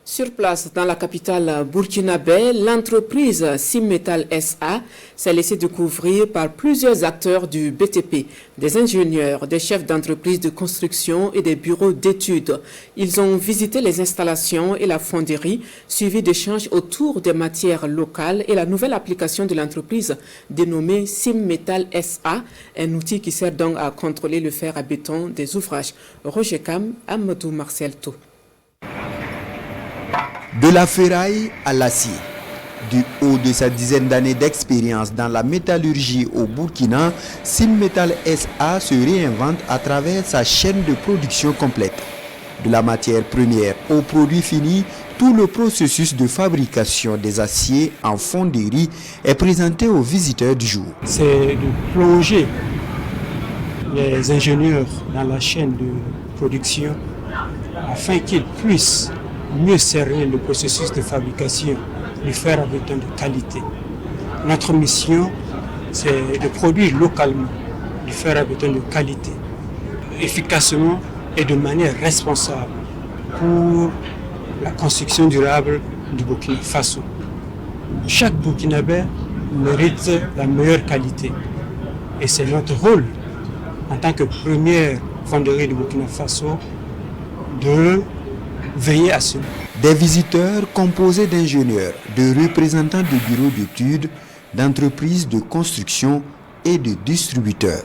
Sur place, dans la capitale burkinabé, l'entreprise Simmetal SA s'est laissée découvrir par plusieurs acteurs du BTP, des ingénieurs, des chefs d'entreprise de construction et des bureaux d'études. Ils ont visité les installations et la fonderie, suivi d'échanges autour des matières locales et la nouvelle application de l'entreprise dénommée Simmetal SA, un outil qui sert donc à contrôler le fer à béton des ouvrages. Roger Cam, Amadou Marcel Tou. De la ferraille à l'acier. Du haut de sa dizaine d'années d'expérience dans la métallurgie au Burkina, Simmetal SA se réinvente à travers sa chaîne de production complète. De la matière première au produit fini, tout le processus de fabrication des aciers en fonderie est présenté aux visiteurs du jour. C'est de plonger les ingénieurs dans la chaîne de production afin qu'ils puissent mieux cerner le processus de fabrication du fer à béton de qualité. Notre mission, c'est de produire localement du fer à béton de qualité, efficacement et de manière responsable pour la construction durable du Burkina Faso. Chaque Burkinabé mérite la meilleure qualité et c'est notre rôle en tant que première fonderie du Burkina Faso de veiller à cela. Des visiteurs composés d'ingénieurs, de représentants de bureaux d'études, d'entreprises de construction et de distributeurs.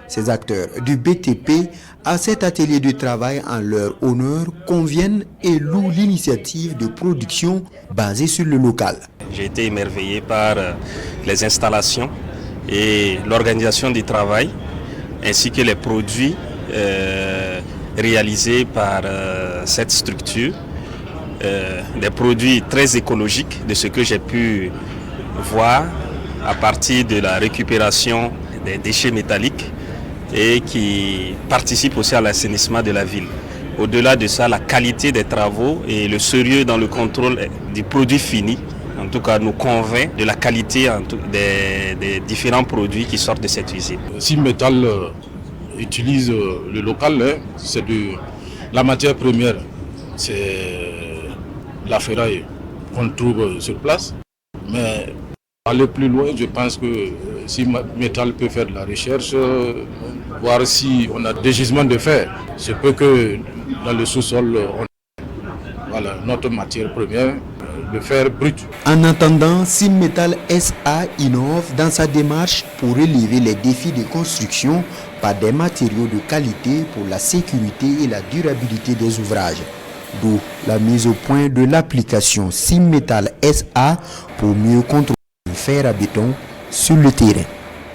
Ces acteurs du BTP, à cet atelier de travail en leur honneur, conviennent et louent l'initiative de production basée sur le local. J'ai été émerveillé par les installations et l'organisation du travail, ainsi que les produits réalisés par cette structure, des produits très écologiques de ce que j'ai pu voir à partir de la récupération des déchets métalliques et qui participent aussi à l'assainissement de la ville. Au-delà de ça, la qualité des travaux et le sérieux dans le contrôle du produit fini, en tout cas, nous convainc de la qualité des différents produits qui sortent de cette usine. Simmetal utilise le local, c'est de la matière première, c'est la ferraille qu'on trouve sur place. Mais aller plus loin, je pense que Simmetal peut faire de la recherche, voir si on a des gisements de fer. C'est peu que dans le sous-sol, on a notre matière première, le fer brut. En attendant, Simmetal SA innove dans sa démarche pour relever les défis de construction par des matériaux de qualité pour la sécurité et la durabilité des ouvrages. D'où la mise au point de l'application Simmetal SA pour mieux contrôler le fer à béton sur le terrain.